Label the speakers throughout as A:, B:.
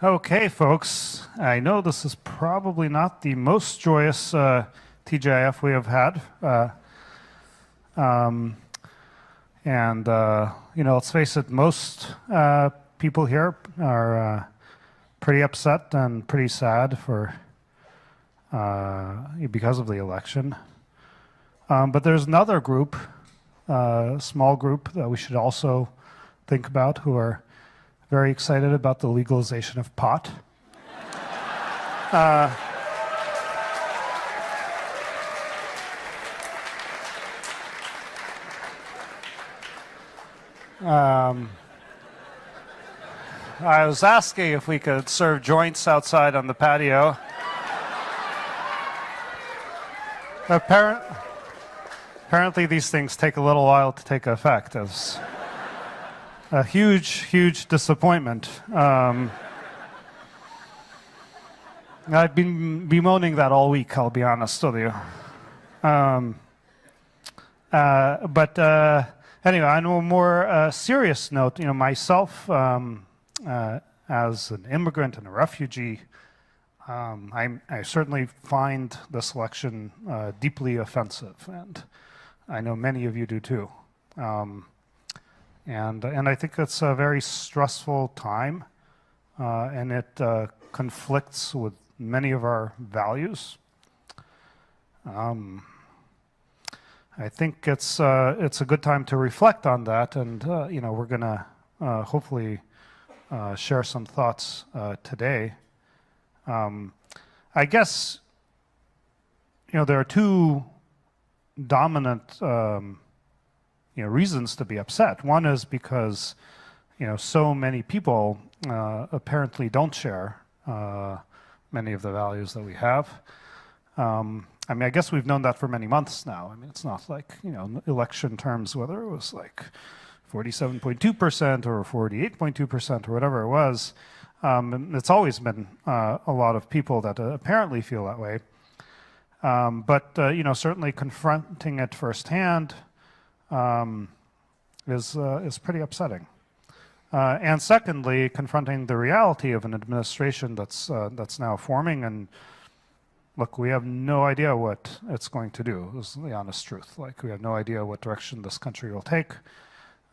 A: Okay, folks, I know this is probably not the most joyous TGIF we have had. Let's face it, most people here are pretty upset and pretty sad because of the election. But there's another group, small group, that we should also think about, who are very excited about the legalization of pot. I was asking if we could serve joints outside on the patio. Apparently these things take a little while to take effect. It's a huge, huge disappointment. I've been bemoaning that all week, I'll be honest with you. Anyway, on a more serious note, myself, as an immigrant and a refugee, I certainly find this election deeply offensive, and I know many of you do too. And I think it's a very stressful time, and it conflicts with many of our values. I think it's a good time to reflect on that, and we're going to hopefully share some thoughts today. I guess there are two dominant reasons to be upset. One is because so many people apparently don't share many of the values that we have. I guess we've known that for many months now. It's not like, election terms, whether it was like 47.2% or 48.2% or whatever it was. It's always been a lot of people that apparently feel that way. But certainly confronting it firsthand is pretty upsetting. And secondly, confronting the reality of an administration that's now forming, and look, we have no idea what it's going to do, is the honest truth. Like, we have no idea what direction this country will take,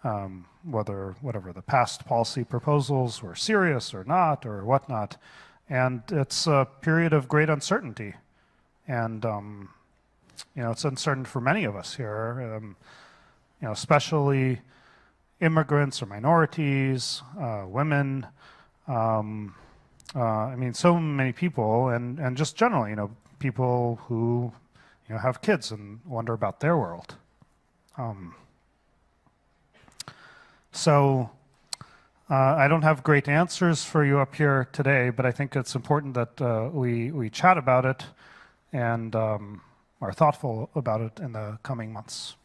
A: whatever the past policy proposals were serious or not, or whatnot. And it's a period of great uncertainty. And, it's uncertain for many of us here, especially immigrants or minorities, women, so many people, and just generally, people who, have kids and wonder about their world. I don't have great answers for you up here today, but I think it's important that we chat about it and are thoughtful about it in the coming months.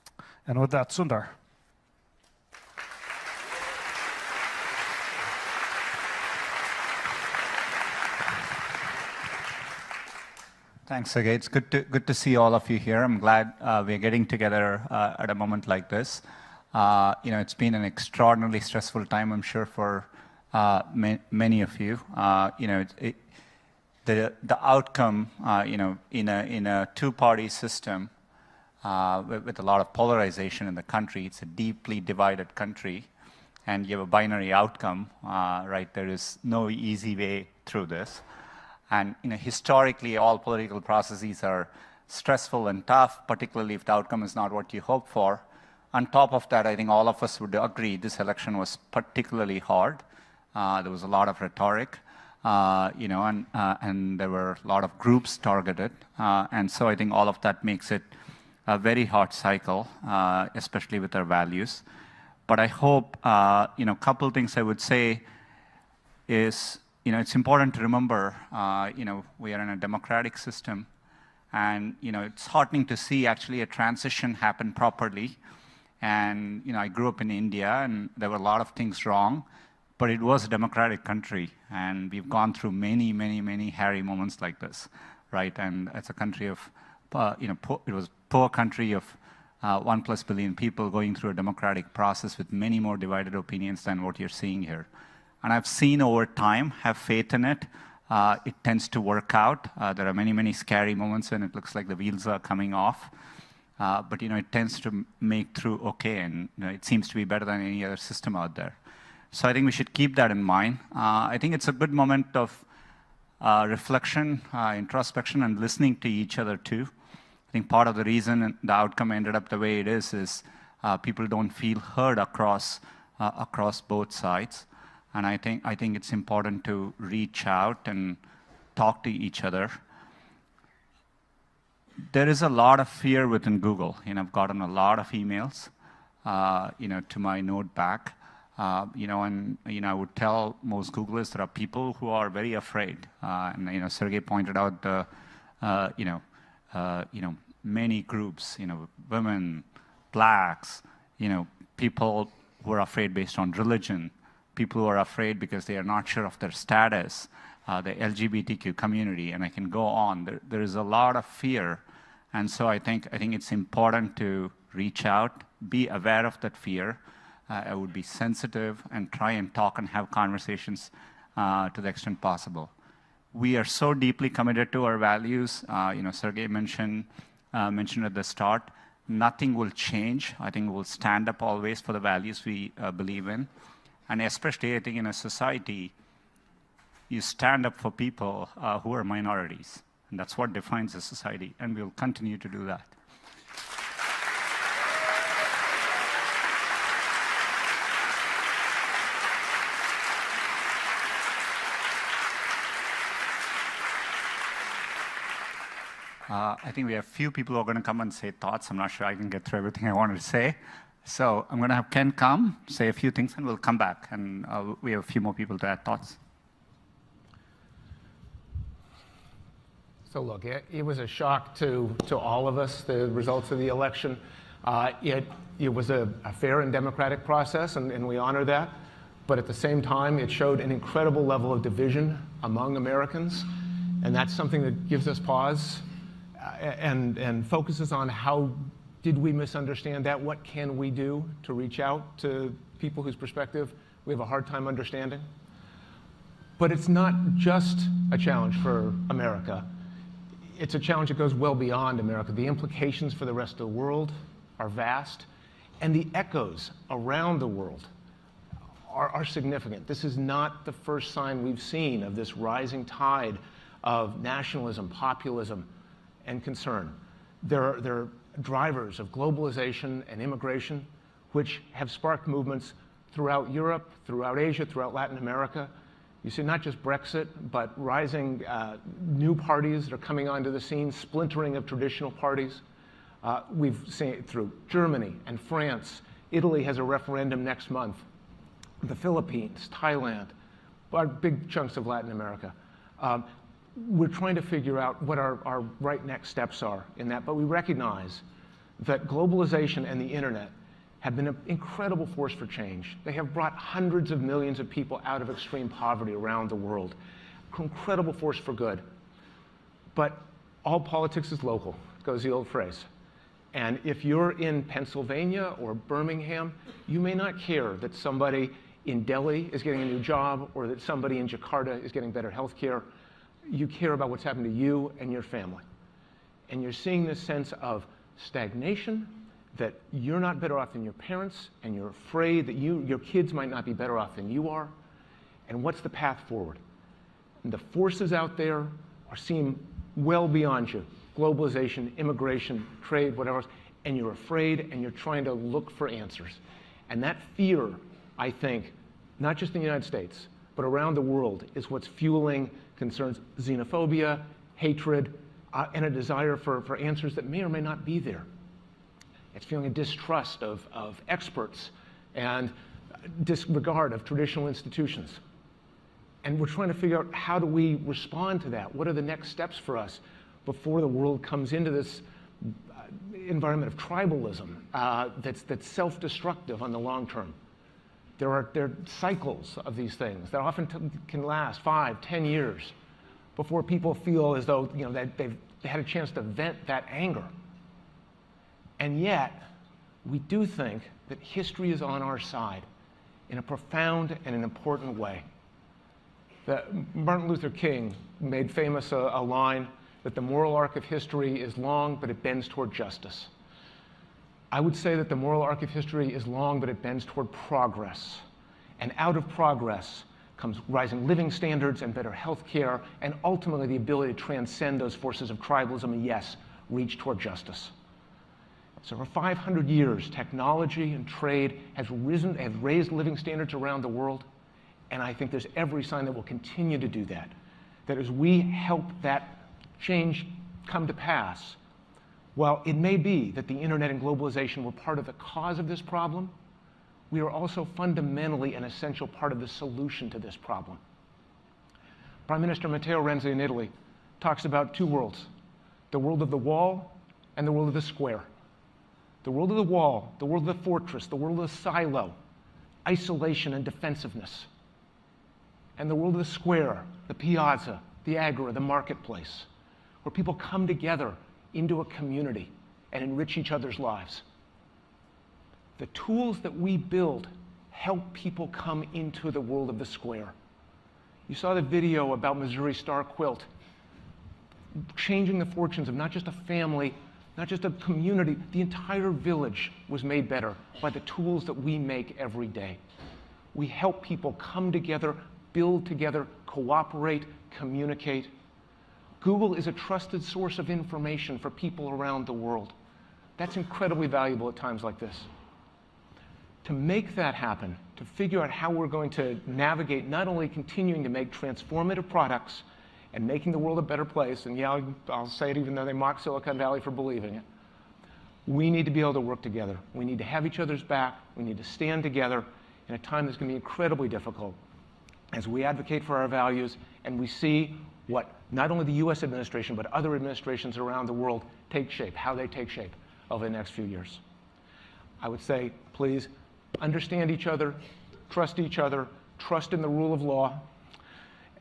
A: And with that, Sundar.
B: Thanks, Sergey. It's good to see all of you here. I'm glad we're getting together at a moment like this. It's been an extraordinarily stressful time, I'm sure, for many of you. The outcome, in a two-party system with a lot of polarization in the country, it's a deeply divided country, and you have a binary outcome, right? There is no easy way through this. And historically, all political processes are stressful and tough, particularly if the outcome is not what you hope for. On top of that, I think all of us would agree this election was particularly hard. There was a lot of rhetoric, and there were a lot of groups targeted. And so I think all of that makes it a very hard cycle, especially with our values. But I hope, a couple things I would say is, it's important to remember, we are in a democratic system, and, it's heartening to see actually a transition happen properly. And, I grew up in India, and there were a lot of things wrong, but it was a democratic country, and we've gone through many, many, many hairy moments like this, right? And it's a country of, it was a poor country of 1+ billion people going through a democratic process with many more divided opinions than what you're seeing here. And I've seen over time, have faith in it. It tends to work out. There are many, many scary moments when it looks like the wheels are coming off. But it tends to make through okay, and it seems to be better than any other system out there. So I think we should keep that in mind. I think it's a good moment of reflection, introspection, and listening to each other too. I think part of the reason the outcome ended up the way it is people don't feel heard across both sides. And I think it's important to reach out and talk to each other. There is a lot of fear within Google. I've gotten a lot of emails, to my note back. And I would tell most Googlers there are people who are very afraid. And Sergey pointed out the, many groups, women, blacks, people who are afraid based on religion, people who are afraid because they are not sure of their status, the LGBTQ community, and I can go on. There is a lot of fear, and so I think it's important to reach out, be aware of that fear. I would be sensitive and try and talk and have conversations to the extent possible. We are so deeply committed to our values. Sergey mentioned at the start, nothing will change. I think we'll stand up always for the values we believe in. And especially, I think, in a society, you stand up for people who are minorities. And that's what defines a society. And we'll continue to do that. I think we have a few people who are going to come and say thoughts. I'm not sure I can get through everything I wanted to say. So I'm going to have Ken come, say a few things, and we'll come back. And we have a few more people to add thoughts.
C: So look, it was a shock to all of us, the results of the election. It was a fair and democratic process, and we honor that. But at the same time, it showed an incredible level of division among Americans. And that's something that gives us pause and focuses on how did we misunderstand that? What can we do to reach out to people whose perspective we have a hard time understanding? But it's not just a challenge for America. It's a challenge that goes well beyond America. The implications for the rest of the world are vast, and the echoes around the world are significant. This is not the first sign we've seen of this rising tide of nationalism, populism, and concern. There are drivers of globalization and immigration, which have sparked movements throughout Europe, throughout Asia, throughout Latin America. You see not just Brexit, but rising new parties that are coming onto the scene, splintering of traditional parties. We've seen it through Germany and France. Italy has a referendum next month. The Philippines, Thailand, big chunks of Latin America. We're trying to figure out what our right next steps are in that, but we recognize that globalization and the internet have been an incredible force for change. They have brought hundreds of millions of people out of extreme poverty around the world. Incredible force for good. But all politics is local, goes the old phrase. And if you're in Pennsylvania or Birmingham, you may not care that somebody in Delhi is getting a new job or that somebody in Jakarta is getting better health care. You care about what's happened to you and your family. And you're seeing this sense of stagnation, that you're not better off than your parents, and you're afraid that your kids might not be better off than you are. And what's the path forward? And the forces out there seem well beyond you. Globalization, immigration, trade, whatever else. And you're afraid, and you're trying to look for answers. And that fear, I think, not just in the United States, but around the world, is what's fueling concerns, xenophobia, hatred, and a desire for answers that may or may not be there. It's feeling a distrust of experts and disregard of traditional institutions. And we're trying to figure out, how do we respond to that? What are the next steps for us before the world comes into this environment of tribalism that's self-destructive on the long term? There are cycles of these things that often can last 5, 10 years before people feel as though that they've had a chance to vent that anger. And yet, we do think that history is on our side in a profound and an important way. Martin Luther King made famous a line that the moral arc of history is long, but it bends toward justice. I would say that the moral arc of history is long, but it bends toward progress. And out of progress comes rising living standards and better health care, and ultimately the ability to transcend those forces of tribalism and, yes, reach toward justice. So for 500 years, technology and trade has raised living standards around the world, and I think there's every sign that we'll continue to do that. That as we help that change come to pass, while it may be that the internet and globalization were part of the cause of this problem, we are also fundamentally an essential part of the solution to this problem. Prime Minister Matteo Renzi in Italy talks about two worlds, the world of the wall and the world of the square. The world of the wall, the world of the fortress, the world of the silo, isolation and defensiveness. And the world of the square, the piazza, the agora, the marketplace, where people come together into a community and enrich each other's lives. The tools that we build help people come into the world of the square. You saw the video about Missouri Star Quilt, changing the fortunes of not just a family, not just a community, the entire village was made better by the tools that we make every day. We help people come together, build together, cooperate, communicate. Google is a trusted source of information for people around the world. That's incredibly valuable at times like this. To make that happen, to figure out how we're going to navigate not only continuing to make transformative products and making the world a better place, and yeah, I'll say it even though they mock Silicon Valley for believing it, we need to be able to work together. We need to have each other's back. We need to stand together in a time that's going to be incredibly difficult as we advocate for our values and we see what not only the US administration, but other administrations around the world take shape, how they take shape over the next few years. I would say, please, understand each other, trust in the rule of law,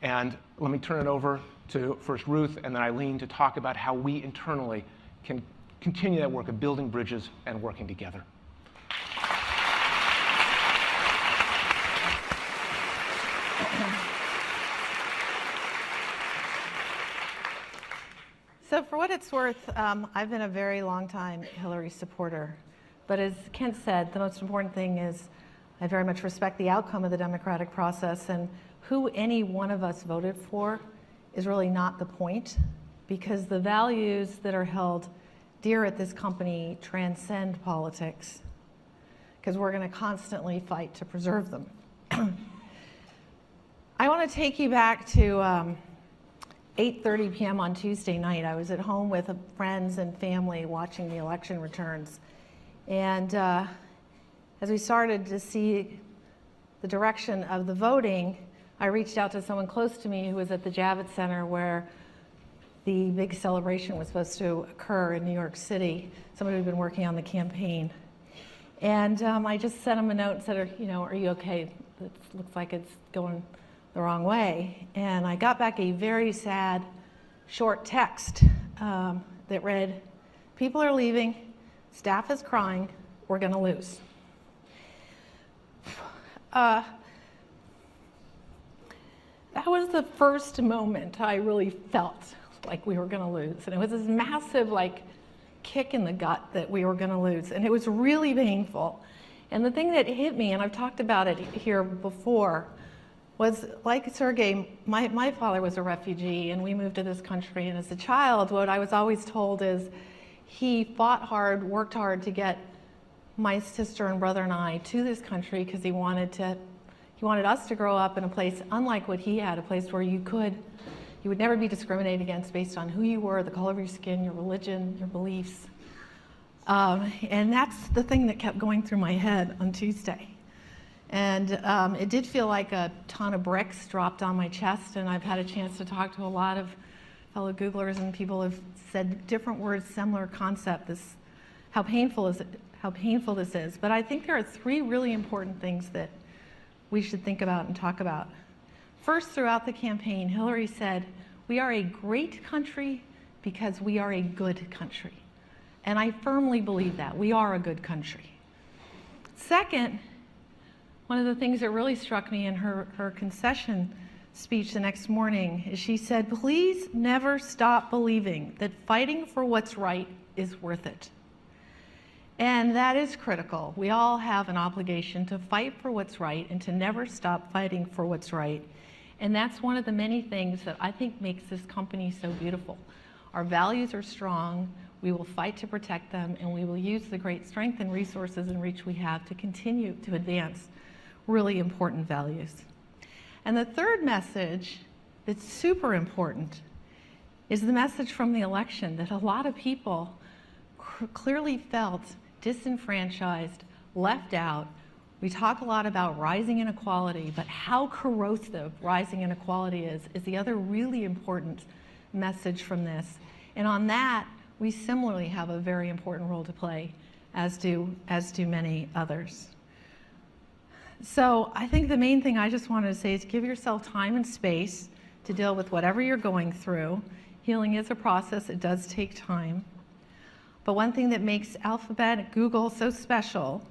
C: and let me turn it over to first Ruth and then Eileen to talk about how we internally can continue that work of building bridges and working together.
D: So for what it's worth, I've been a very long time Hillary supporter. But as Kent said, the most important thing is I very much respect the outcome of the democratic process, and who any one of us voted for is really not the point, because the values that are held dear at this company transcend politics, because we're going to constantly fight to preserve them. I want to take you back to 8:30 p.m. on Tuesday night. I was at home with friends and family watching the election returns. And as we started to see the direction of the voting, I reached out to someone close to me who was at the Javits Center where the big celebration was supposed to occur in New York City, somebody who'd been working on the campaign. And I just sent him a note and said, are you okay? It looks like it's going the wrong way. And I got back a very sad, short text that read, people are leaving, staff is crying, we're going to lose. That was the first moment I really felt like we were going to lose. And it was this massive kick in the gut that we were going to lose. And it was really painful. And the thing that hit me, and I've talked about it here before, was like Sergey, my father was a refugee and we moved to this country. And as a child, what I was always told is he fought hard, worked hard to get my sister and brother and I to this country because he wanted us to grow up in a place unlike what he had, a place where you would never be discriminated against based on who you were, the color of your skin, your religion, your beliefs. And that's the thing that kept going through my head on Tuesday. And it did feel like a ton of bricks dropped on my chest, and I've had a chance to talk to a lot of fellow Googlers, and people have said different words, similar concept, how painful this is. But I think there are three really important things that we should think about and talk about. First, throughout the campaign, Hillary said, we are a great country because we are a good country. And I firmly believe that. We are a good country. Second, one of the things that really struck me in her concession speech the next morning is she said, "Please never stop believing that fighting for what's right is worth it." And that is critical. We all have an obligation to fight for what's right and to never stop fighting for what's right. And that's one of the many things that I think makes this company so beautiful. Our values are strong, we will fight to protect them, and we will use the great strength and resources and reach we have to continue to advance really important values. And the third message that's super important is the message from the election that a lot of people clearly felt disenfranchised, left out. We talk a lot about rising inequality, but how corrosive rising inequality is the other really important message from this. And on that, we similarly have a very important role to play, as do many others. So I think the main thing I just wanted to say is give yourself time and space to deal with whatever you're going through. Healing is a process, it does take time. But one thing that makes Alphabet and Google so special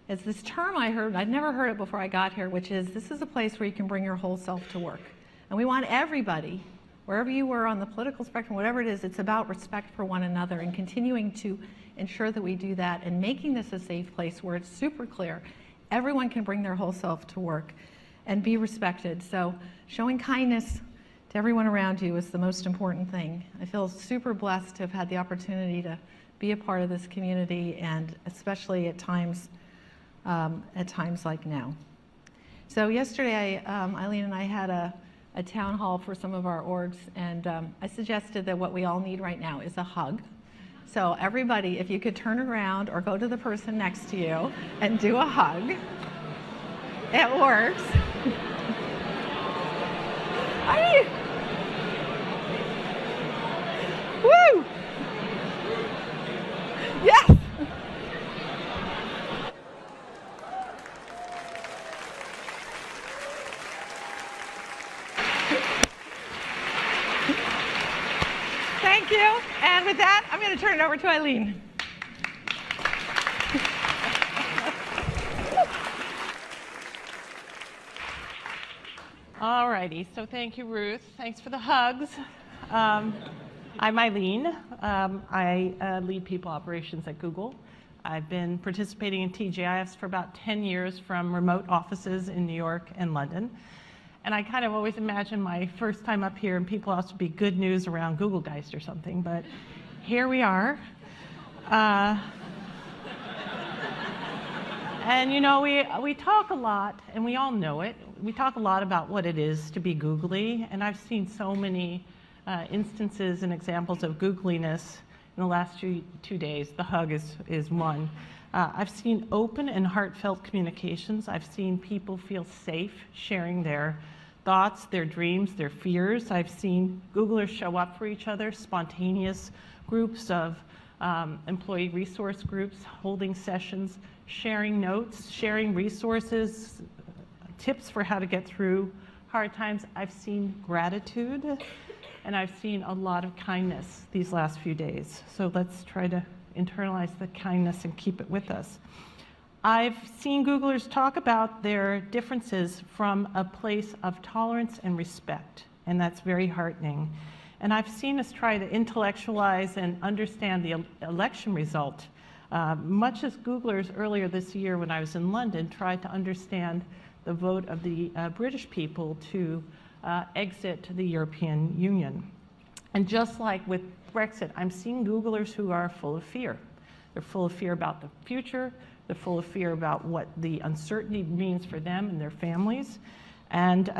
D: is this term I heard, I'd never heard it before I got here, which is this is a place where you can bring your whole self to work. And we want everybody, wherever you were on the political spectrum, whatever it is, it's about respect for one another and continuing to ensure that we do that and making this a safe place where it's super clear everyone can bring their whole self to work and be respected. So showing kindness to everyone around you is the most important thing. I feel super blessed to have had the opportunity to be a part of this community, and especially at times like now. So yesterday, Eileen and I had a town hall for some of our orgs, and I suggested that what we all need right now is a hug. So everybody, if you could turn around or go to the person next to you and do a hug. It works. Woo! Yes! Thank you. And with that, I'm going to turn it over to Eileen.
E: All righty. So thank you, Ruth. Thanks for the hugs. I'm Eileen. I lead people operations at Google. I've been participating in TGIFs for about 10 years from remote offices in New York and London. And I kind of always imagine my first time up here and people ought to be good news around Google Geist or something, but here we are. And you know, we talk a lot, and we all know it. We talk a lot about what it is to be googly, and I've seen so many instances and examples of googliness in the last two days. The hug is one. I've seen open and heartfelt communications. I've seen people feel safe sharing their thoughts, their dreams, their fears. I've seen Googlers show up for each other, spontaneous groups of employee resource groups, holding sessions, sharing notes, sharing resources, tips for how to get through hard times. I've seen gratitude, and I've seen a lot of kindness these last few days. So let's try to internalize the kindness and keep it with us. I've seen Googlers talk about their differences from a place of tolerance and respect, and that's very heartening. And I've seen us try to intellectualize and understand the election result, much as Googlers earlier this year when I was in London tried to understand the vote of the British people to exit the European Union. And just like with Brexit, I'm seeing Googlers who are full of fear. They're full of fear about the future. They're full of fear about what the uncertainty means for them and their families. And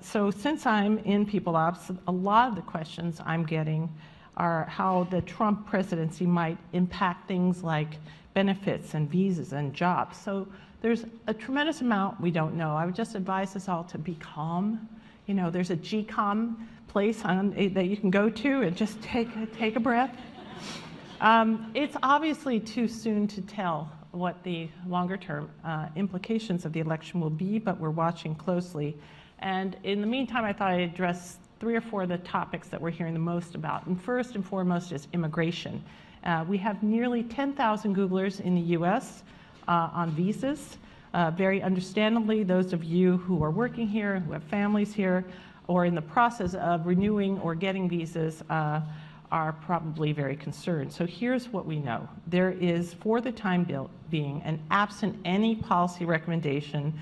E: so since I'm in People Ops, a lot of the questions I'm getting are how the Trump presidency might impact things like benefits and visas and jobs. So there's a tremendous amount we don't know. I would just advise us all to be calm. You know, there's a GCOM place that you can go to and just take a breath. It's obviously too soon to tell what the longer term implications of the election will be, but we're watching closely. And in the meantime, I thought I'd address 3 or 4 of the topics that we're hearing the most about. And first and foremost is immigration. We have nearly 10,000 Googlers in the US on visas. Very understandably, those of you who are working here, who have families here, or in the process of renewing or getting visas are probably very concerned. So here's what we know. There is, for the time being, and absent any policy recommendation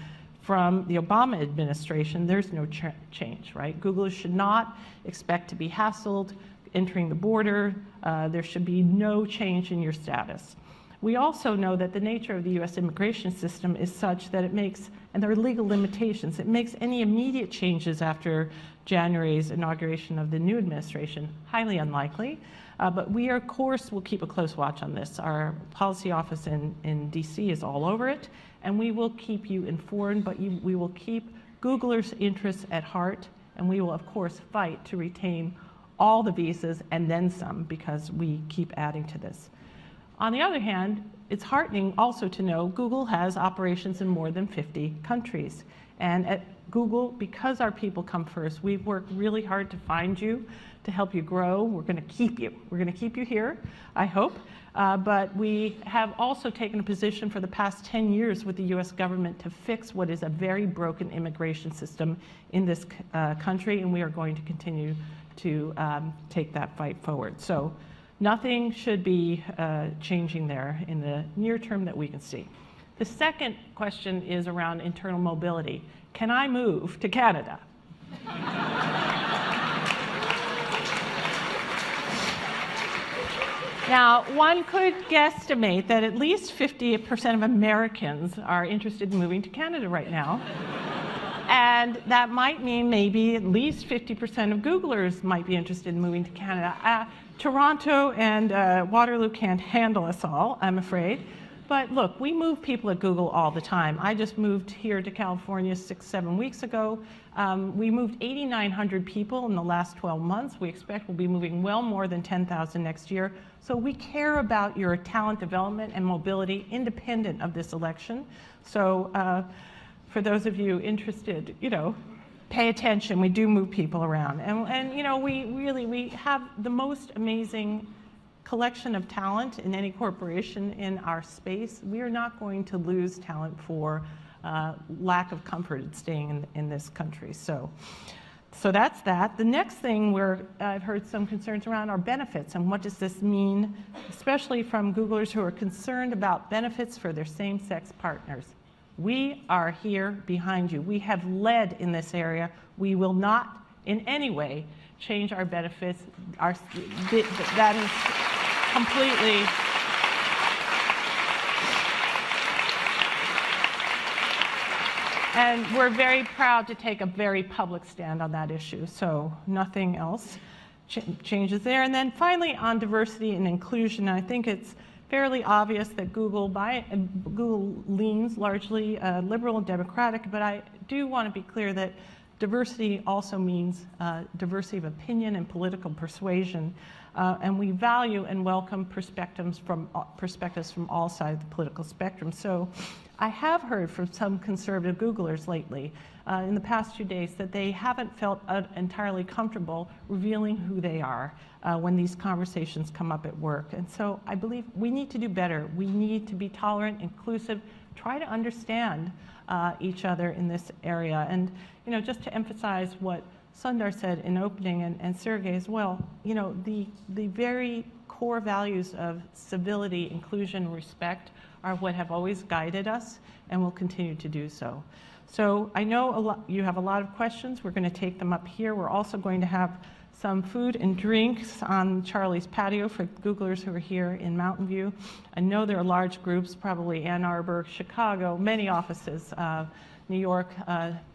E: from the Obama administration, there's no change, right? Google should not expect to be hassled entering the border. There should be no change in your status. We also know that the nature of the US immigration system is such that it makes, and there are legal limitations, it makes any immediate changes after January's inauguration of the new administration highly unlikely. But we, of course, will keep a close watch on this. Our policy office in DC is all over it, and we will keep you informed, but we will keep Googlers' interests at heart, and we will, of course, fight to retain all the visas and then some, because we keep adding to this. On the other hand, it's heartening also to know Google has operations in more than 50 countries. And at Google, because our people come first, we've worked really hard to find you, to help you grow. We're going to keep you. We're going to keep you here, I hope. But we have also taken a position for the past 10 years with the US government to fix what is a very broken immigration system in this country, and we are going to continue to take that fight forward. So nothing should be changing there in the near term that we can see. The second question is around internal mobility. Can I move to Canada? Now, one could guesstimate that at least 50% of Americans are interested in moving to Canada right now. And that might mean maybe at least 50% of Googlers might be interested in moving to Canada. Toronto and Waterloo can't handle us all, I'm afraid. But look, we move people at Google all the time. I just moved here to California 6-7 weeks ago. We moved 8,900 people in the last 12 months. We expect we'll be moving well more than 10,000 next year. So we care about your talent development and mobility independent of this election. So for those of you interested, pay attention. We do move people around. And we have the most amazing collection of talent in any corporation in our space. We are not going to lose talent for lack of comfort in staying in this country. So that's that. The next thing where I've heard some concerns around are benefits, and what does this mean, especially from Googlers who are concerned about benefits for their same-sex partners. We are here behind you. We have led in this area. We will not in any way change our benefits. That is completely and we're very proud to take a very public stand on that issue. So nothing else changes there. And then finally on diversity and inclusion, I think it's fairly obvious that Google leans largely liberal and democratic, but I do want to be clear that diversity also means diversity of opinion and political persuasion, and we value and welcome perspectives from all sides of the political spectrum. So I have heard from some conservative Googlers lately in the past 2 days that they haven't felt entirely comfortable revealing who they are when these conversations come up at work. And so I believe we need to do better. We need to be tolerant, inclusive, try to understand each other in this area. And just to emphasize what Sundar said in opening, and Sergey as well, the very core values of civility, inclusion, respect are what have always guided us and will continue to do so. So I know you have a lot of questions. We're going to take them up here. We're also going to have some food and drinks on Charlie's patio for Googlers who are here in Mountain View. I know there are large groups, probably Ann Arbor, Chicago, many offices, New York,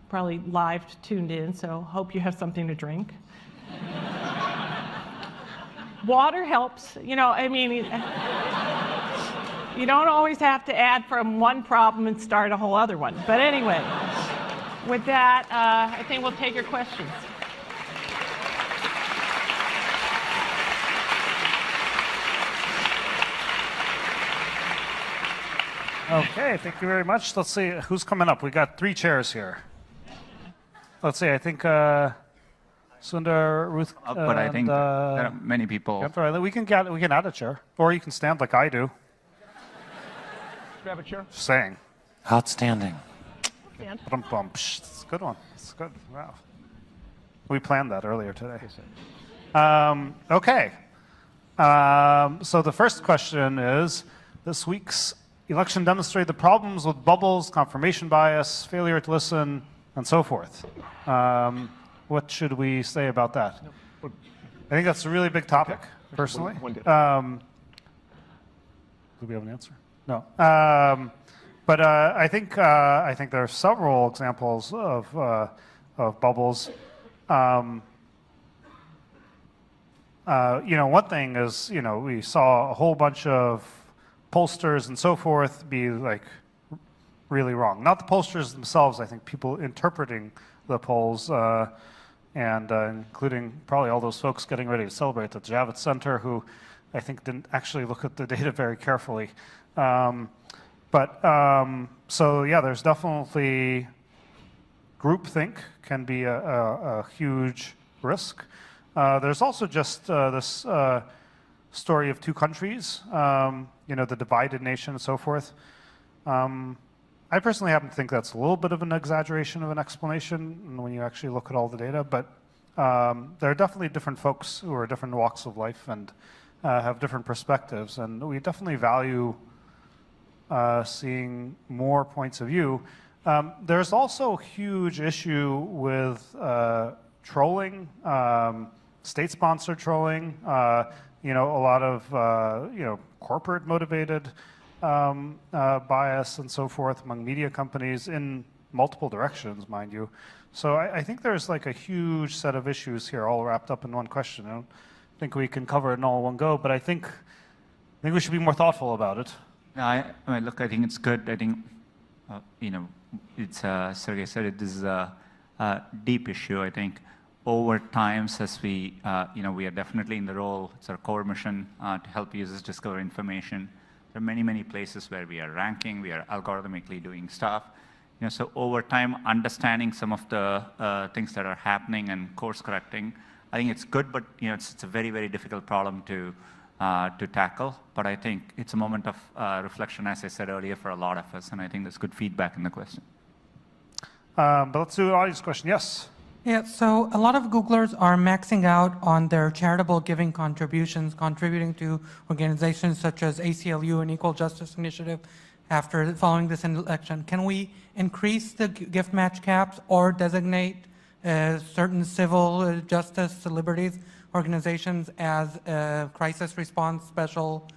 E: probably live tuned in, so hope you have something to drink. Water helps, you don't always have to add from one problem and start a whole other one. But anyway, with that, I think we'll take your questions.
A: Okay, thank you very much. Let's see who's coming up. We got 3 chairs here. Let's see, I think Sundar, Ruth,
B: but I think there are many people.
A: We can add a chair, or you can stand like I do.
C: Grab a chair.
A: Just saying.
F: Outstanding.
A: It's a good one. It's good. Wow. We planned that earlier today. Okay. So the first question is, this week's election demonstrated the problems with bubbles, confirmation bias, failure to listen, and so forth. What should we say about that? I think that's a really big topic, personally. Do we have an answer? No. But I think there are several examples of bubbles. One thing is, we saw a whole bunch of pollsters and so forth be like really wrong. Not the pollsters themselves, I think people interpreting the polls, and including probably all those folks getting ready to celebrate at the Javits Center who I think didn't actually look at the data very carefully. So yeah, there's definitely groupthink can be a huge risk. There's also just this story of two countries, the divided nation and so forth. I personally happen to think that's a little bit of an exaggeration of an explanation when you actually look at all the data, but there are definitely different folks who are different walks of life and have different perspectives, and we definitely value seeing more points of view. There's also a huge issue with trolling, state-sponsored trolling, a lot of corporate motivated bias and so forth among media companies in multiple directions, mind you. So I think there's like a huge set of issues here all wrapped up in one question. I don't think we can cover it in all one go, but I think we should be more thoughtful about it.
B: I mean, look, I think it's good. I think, it's, Sergey said it, this is a deep issue. I think over time, as we are definitely in the role, it's our core mission to help users discover information. There are many, many places where we are ranking, we are algorithmically doing stuff. So over time, understanding some of the things that are happening and course correcting, I think it's good, but it's a very, very difficult problem to tackle. But I think it's a moment of reflection, as I said earlier, for a lot of us, and I think there's good feedback in the question.
A: But let's do an audience question. Yes?
G: Yeah, so a lot of Googlers are maxing out on their charitable giving contributions, contributing to organizations such as ACLU and Equal Justice Initiative following this election. Can we increase the gift match caps or designate certain civil justice liberties organizations as crisis response special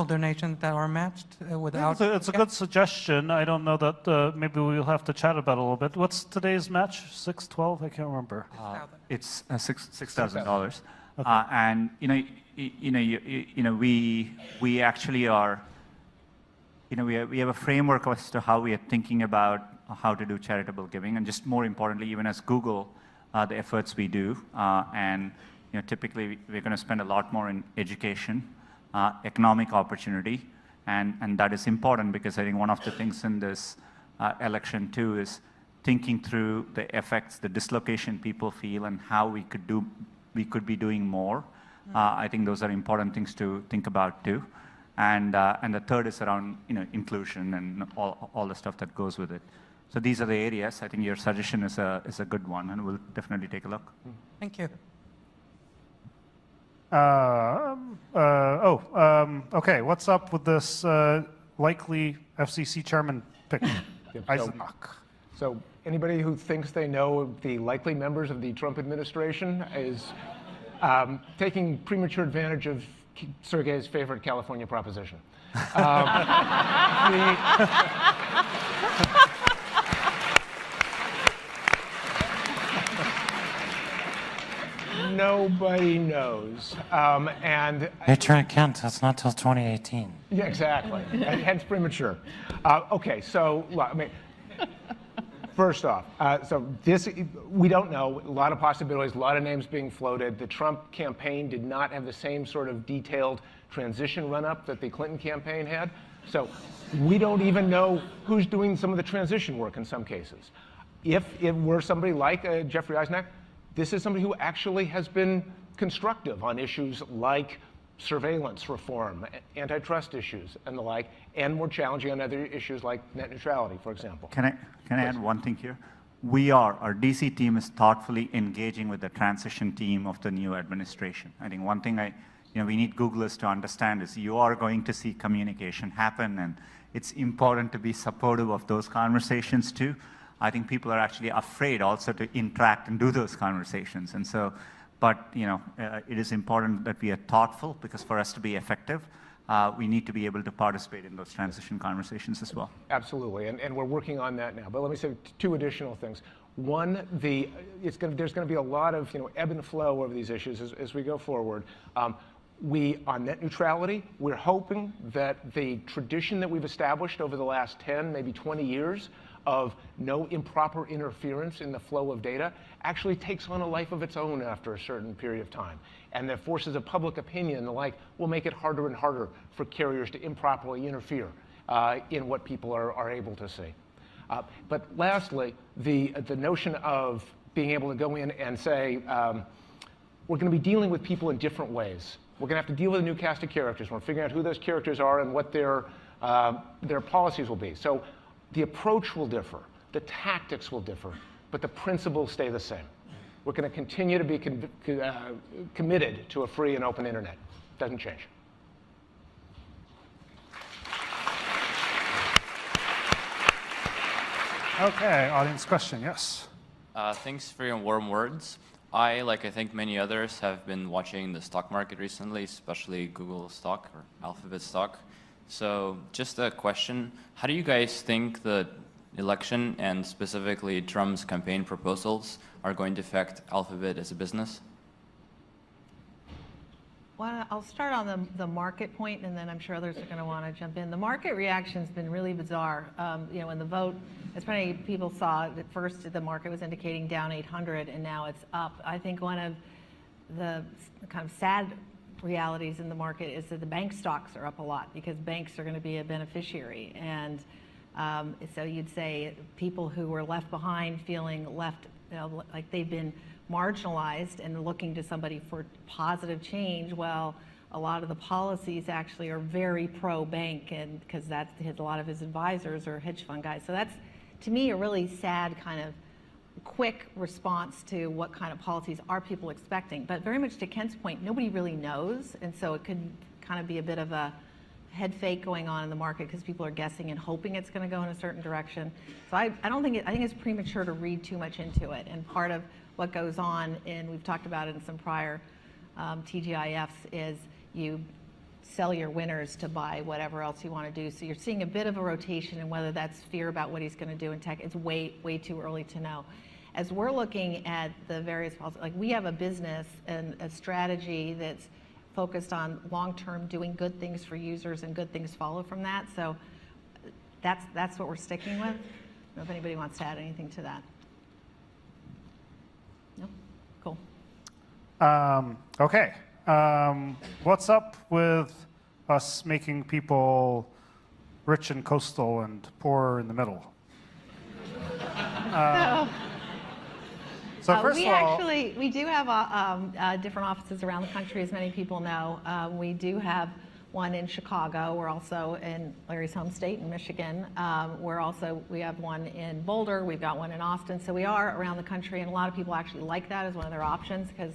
G: donations that are matched without?
A: It's a good suggestion. I don't know that maybe we'll have to chat about it a little bit. What's today's match? 612? I can't remember.
B: It's $6,000.
A: Okay.
B: And we actually are. We have a framework as to how we are thinking about how to do charitable giving, and just more importantly, even as Google, the efforts we do, and typically we're going to spend a lot more in education, economic opportunity, and that is important because I think one of the things in this election too is thinking through the effects, the dislocation people feel, and how we could be doing more. I think those are important things to think about too. And the third is around inclusion and all the stuff that goes with it. So these are the areas. I think your suggestion is a good one, and we'll definitely take a look.
G: Thank you.
A: Okay. What's up with this likely FCC chairman pick, ISAAC?
C: So anybody who thinks they know the likely members of the Trump administration is taking premature advantage of Sergey's favorite California proposition. Nobody knows.
F: Hey, Trent Kent, that's not till 2018.
C: Yeah, exactly. Hence premature. Okay, so first off, we don't know. A lot of possibilities, a lot of names being floated. The Trump campaign did not have the same sort of detailed transition run-up that the Clinton campaign had. So we don't even know who's doing some of the transition work in some cases. If it were somebody like Jeffrey Eisner, this is somebody who actually has been constructive on issues like surveillance reform, antitrust issues, and the like, and more challenging on other issues like net neutrality, for example.
B: Can I add one thing here? Our DC team is thoughtfully engaging with the transition team of the new administration. I think one thing we need Googlers to understand is you are going to see communication happen, and it's important to be supportive of those conversations too. I think people are actually afraid also to interact and do those conversations. And so, but it is important that we are thoughtful, because for us to be effective, we need to be able to participate in those transition conversations as well.
C: Absolutely, and we're working on that now. But let me say two additional things. One, there's going to be a lot of ebb and flow over these issues as we go forward. On net neutrality, we're hoping that the tradition that we've established over the last 10, maybe 20 years of no improper interference in the flow of data actually takes on a life of its own after a certain period of time. And the forces of public opinion and the like will make it harder and harder for carriers to improperly interfere in what people are able to see. But lastly, the notion of being able to go in and say, we're going to be dealing with people in different ways. We're going to have to deal with a new cast of characters. We're figuring out who those characters are and what their policies will be. So the approach will differ, the tactics will differ, but the principles stay the same. We're going to continue to be committed to a free and open internet. Doesn't change.
A: Okay, audience question, yes.
H: Thanks for your warm words. I think many others, have been watching the stock market recently, especially Google stock or Alphabet stock. So just a question, how do you guys think the election and specifically Trump's campaign proposals are going to affect Alphabet as a business?
D: Well, I'll start on the market point, and then I'm sure others are going to want to jump in. The market reaction's been really bizarre. When the vote, as many people saw, at first the market was indicating down 800, and now it's up. I think one of the kind of sad realities in the market is that the bank stocks are up a lot, because banks are going to be a beneficiary. And so you'd say people who were left behind, feeling left, like they've been marginalized and looking to somebody for positive change. Well, a lot of the policies actually are very pro-bank, and because a lot of his advisors are hedge fund guys. So that's, to me, a really sad kind of quick response to what kind of policies are people expecting. But very much to Kent's point, nobody really knows, and so it could kind of be a bit of a head fake going on in the market, because people are guessing and hoping it's going to go in a certain direction. So I think it's premature to read too much into it. And part of what goes on, and we've talked about it in some prior TGIFs, is you sell your winners to buy whatever else you want to do. So you're seeing a bit of a rotation, and whether that's fear about what he's going to do in tech, it's way too early to know. As we're looking at the various policies, like we have a business and a strategy that's focused on long-term doing good things for users, and good things follow from that. So that's what we're sticking with. I don't know if anybody wants to add anything to that. No? Cool.
A: Okay. What's up with us making people rich and coastal and poor in the middle? So first of all,
D: we do have different offices around the country, as many people know. We do have one in Chicago. We're also in Larry's home state in Michigan. We have one in Boulder. We've got one in Austin. So we are around the country, and a lot of people actually like that as one of their options, because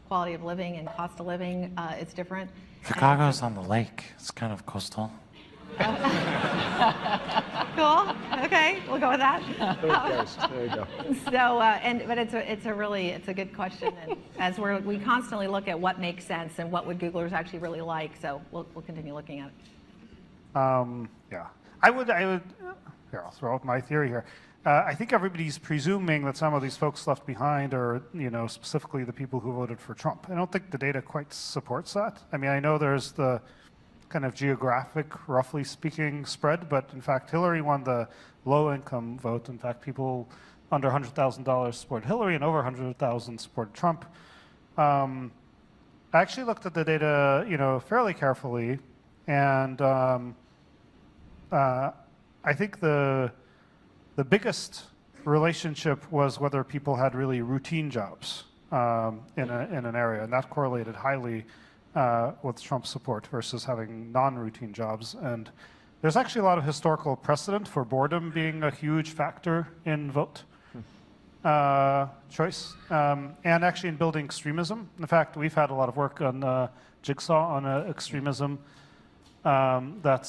D: quality of living and cost of living is different.
F: Chicago's on the lake. It's kind of coastal.
D: Cool. Okay, we'll go with that.
C: There you go.
D: So, but it's a good question, and as we constantly look at what makes sense and what would Googlers actually really like. So we'll continue looking at it.
A: Yeah, I would. Here, I'll throw out my theory here. I think everybody's presuming that some of these folks left behind are, specifically the people who voted for Trump. I don't think the data quite supports that. I mean, I know there's the kind of geographic, roughly speaking, spread, but in fact, Hillary won the low-income vote. In fact, people under $100,000 supported Hillary, and over 100,000 supported Trump. I actually looked at the data, fairly carefully, and I think the biggest relationship was whether people had really routine jobs in an area, and that correlated highly with Trump's support versus having non-routine jobs. And there's actually a lot of historical precedent for boredom being a huge factor in vote choice, and actually in building extremism. In fact, we've had a lot of work on Jigsaw on extremism that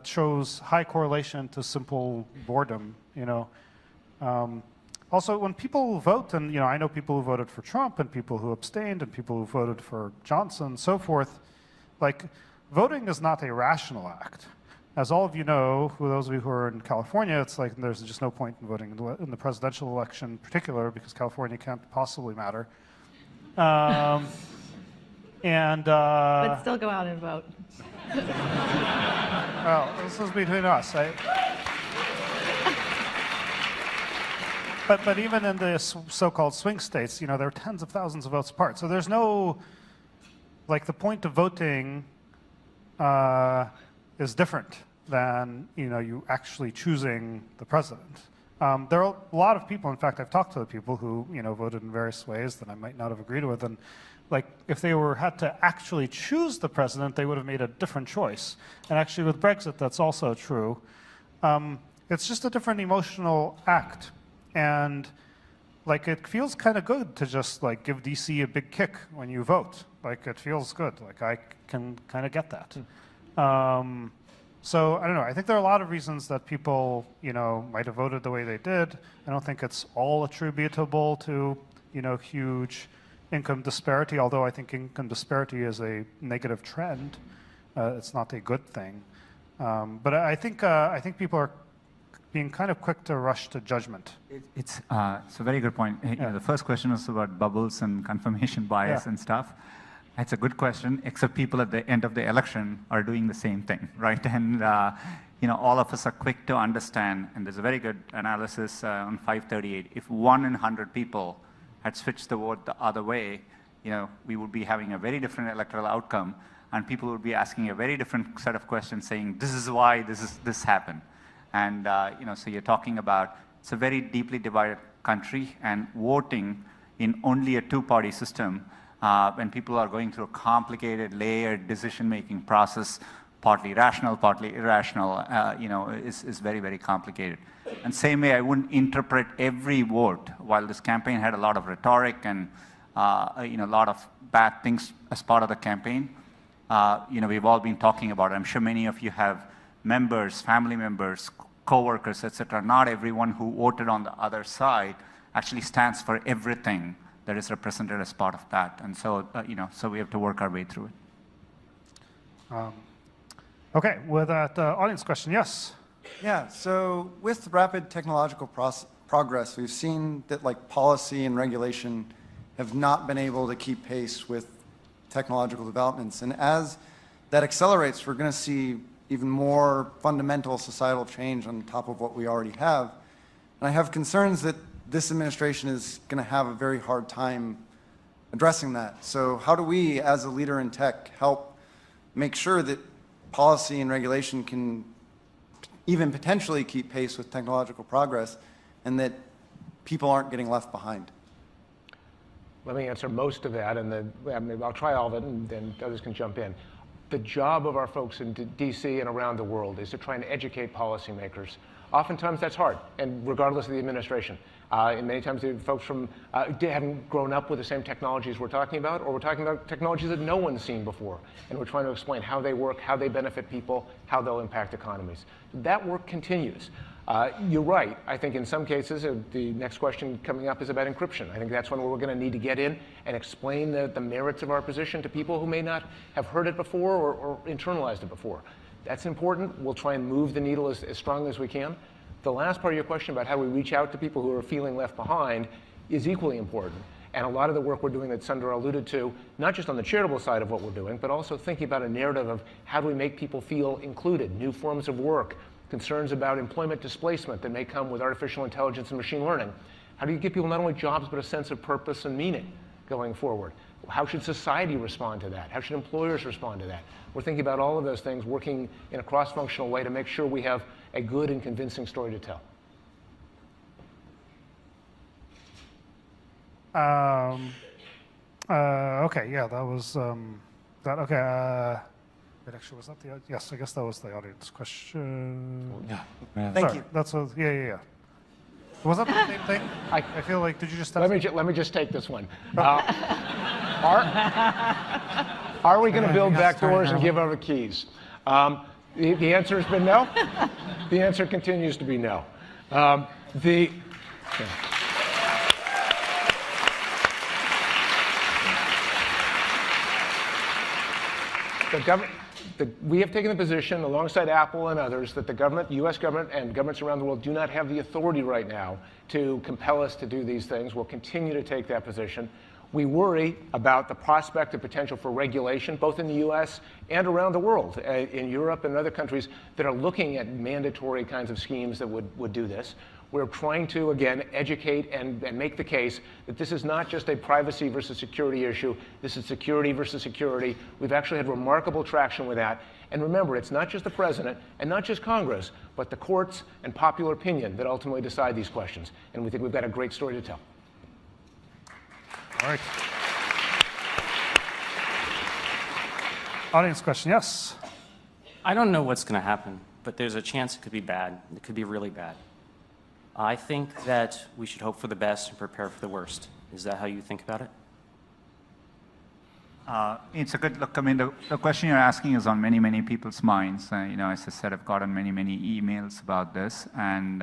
A: shows high correlation to simple boredom. Also, when people vote, and I know people who voted for Trump, and people who abstained, and people who voted for Johnson, and so forth, like voting is not a rational act. As all of you know, for those of you who are in California, it's like there's just no point in voting in the presidential election in particular because California can't possibly matter.
D: But still go out and vote.
A: Well, this is between us. But even in the so-called swing states, there are tens of thousands of votes apart. So there's no, like the point of voting is different than you actually choosing the president. There are a lot of people, in fact, I've talked to the people who voted in various ways that I might not have agreed with, and like if they had to actually choose the president, they would have made a different choice. And actually with Brexit, that's also true. It's just a different emotional act, and like it feels kind of good to just like give DC a big kick when you vote. Like it feels good. Like I can kind of get that. So I don't know. I think there are a lot of reasons that people, might have voted the way they did. I don't think it's all attributable to, huge income disparity. Although I think income disparity is a negative trend. It's not a good thing. But I think people are being kind of quick to rush to judgment.
B: It's a very good point. The first question was about bubbles and confirmation bias and stuff. It's a good question, except people at the end of the election are doing the same thing, right? And all of us are quick to understand, and there's a very good analysis on 538. If 1 in 100 people had switched the vote the other way, we would be having a very different electoral outcome, and people would be asking a very different set of questions saying, this is why this happened. And so you're talking about, it's a very deeply divided country, and voting in only a two-party system, when people are going through a complicated, layered decision-making process, partly rational, partly irrational, is very, very complicated. And same way, I wouldn't interpret every vote. While this campaign had a lot of rhetoric and a lot of bad things as part of the campaign, we've all been talking about it. I'm sure many of you have members, family members, co-workers, etc. Not everyone who voted on the other side actually stands for everything that is represented as part of that. And so, so we have to work our way through it.
A: Okay, with that audience question, yes?
I: Yeah, so with rapid technological progress, we've seen that like policy and regulation have not been able to keep pace with technological developments. And as that accelerates, we're going to see even more fundamental societal change on top of what we already have. And I have concerns that this administration is going to have a very hard time addressing that. So how do we, as a leader in tech, help make sure that policy and regulation can even potentially keep pace with technological progress and that people aren't getting left behind?
C: Let me answer most of that, and I'll try all of it, and then others can jump in. The job of our folks in DC and around the world is to try and educate policymakers. Oftentimes that's hard, and regardless of the administration. And many times the folks from haven't grown up with the same technologies we're talking about, or we're talking about technologies that no one's seen before. And we're trying to explain how they work, how they benefit people, how they'll impact economies. That work continues. You're right. I think in some cases, the next question coming up is about encryption. I think that's one where we're going to need to get in and explain the merits of our position to people who may not have heard it before or internalized it before. That's important. We'll try and move the needle as strongly as we can. The last part of your question about how we reach out to people who are feeling left behind is equally important. And a lot of the work we're doing that Sundar alluded to, not just on the charitable side of what we're doing, but also thinking about a narrative of how do we make people feel included, new forms of work, concerns about employment displacement that may come with artificial intelligence and machine learning. How do you give people not only jobs, but a sense of purpose and meaning going forward? How should society respond to that? How should employers respond to that? We're thinking about all of those things, working in a cross-functional way to make sure we have a good and convincing story to tell.
A: Okay, yeah, that was that. Okay, wait, actually, was that the? Yes, I guess that was the audience question.
F: Yeah.
I: Thank
A: Sorry,
I: you.
A: That's a, yeah. Was that the same thing? I feel like, did you just?
C: Let me just take this one. Are we going to build back doors and give over keys? The answer has been no. The answer continues to be no. We have taken the position, alongside Apple and others, that the government, the U.S. government and governments around the world do not have the authority right now to compel us to do these things. We'll continue to take that position. We worry about the prospect of potential for regulation, both in the U.S. and around the world, in Europe and other countries that are looking at mandatory kinds of schemes that would do this. We're trying to, again, educate and make the case that this is not just a privacy versus security issue. This is security versus security. We've actually had remarkable traction with that. And remember, it's not just the president and not just Congress, but the courts and popular opinion that ultimately decide these questions. And we think we've got a great story to tell.
A: All right. Audience question, yes.
J: I don't know what's going to happen, but there's a chance it could be bad. It could be really bad. I think that we should hope for the best and prepare for the worst. Is that how you think about it?
B: It's a good look. I mean, the question you're asking is on many, many people's minds. As I said, I've gotten many, many emails about this. And,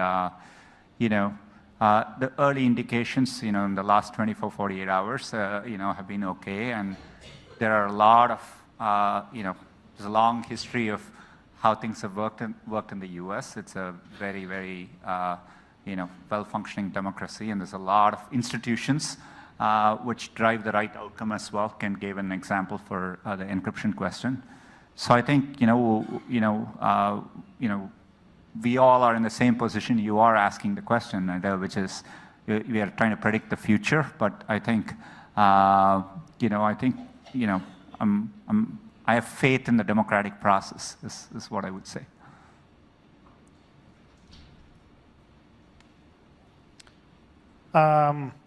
B: the early indications, in the last 24, 48 hours, have been okay. And there are a lot of, there's a long history of how things have worked in the U.S. It's a very, very, well-functioning democracy, and there's a lot of institutions which drive the right outcome as well. Ken gave an example for the encryption question. So I think, we all are in the same position you are asking the question, which is we are trying to predict the future. But I think, I have faith in the democratic process. Is what I would say.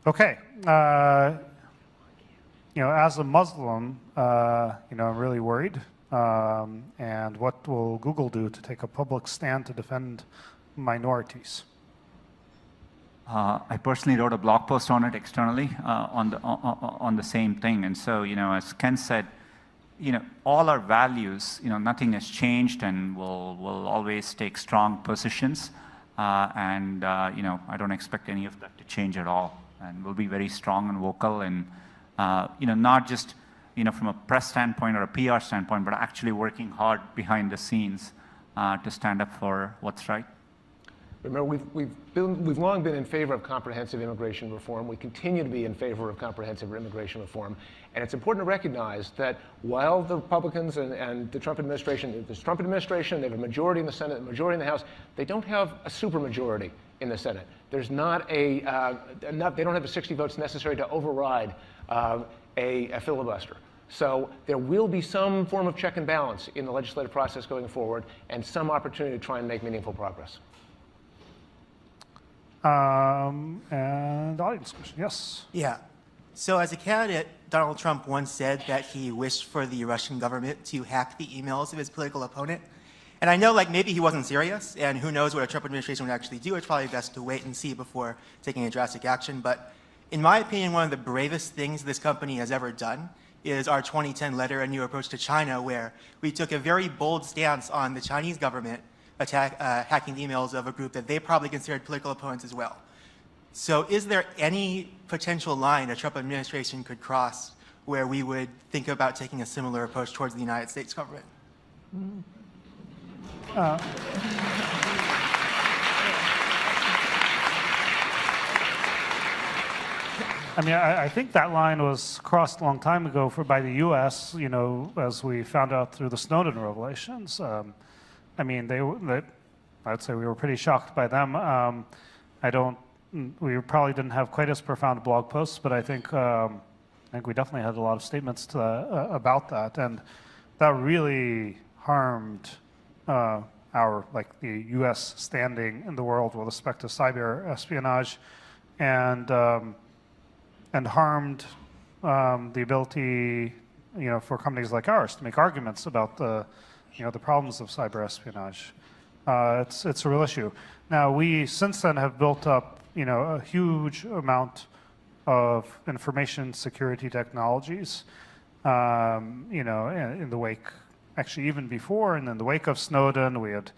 A: Okay. As a Muslim, I'm really worried. And what will Google do to take a public stand to defend minorities?
B: I personally wrote a blog post on it externally on the same thing. And so, as Ken said, all our values, nothing has changed, and we'll always take strong positions. I don't expect any of that to change at all. And we'll be very strong and vocal, and not just from a press standpoint or a PR standpoint, but actually working hard behind the scenes to stand up for what's right.
C: Remember, we've long been in favor of comprehensive immigration reform. We continue to be in favor of comprehensive immigration reform. And it's important to recognize that while the Republicans and the Trump administration, they have a majority in the Senate, a majority in the House, they don't have a supermajority in the Senate. There's not they don't have the 60 votes necessary to override a filibuster. So there will be some form of check and balance in the legislative process going forward, and some opportunity to try and make meaningful progress.
A: And audience question, yes.
K: Yeah. So as a candidate, Donald Trump once said that he wished for the Russian government to hack the emails of his political opponent. And I know maybe he wasn't serious, and who knows what a Trump administration would actually do. It's probably best to wait and see before taking a drastic action. But in my opinion, one of the bravest things this company has ever done is our 2010 letter, A New Approach to China, where we took a very bold stance on the Chinese government hacking the emails of a group that they probably considered political opponents as well. So is there any potential line a Trump administration could cross where we would think about taking a similar approach towards the United States government?
A: I think that line was crossed a long time ago by the U.S., as we found out through the Snowden revelations. I'd say we were pretty shocked by them. We probably didn't have quite as profound blog posts, but I think we definitely had a lot of statements about that, and that really harmed the U.S. standing in the world with respect to cyber espionage, and harmed the ability, for companies like ours to make arguments about the problems of cyber espionage. It's a real issue. Now, we since then have built up, a huge amount of information security technologies, in the wake, actually even before, and in the wake of Snowden, we had,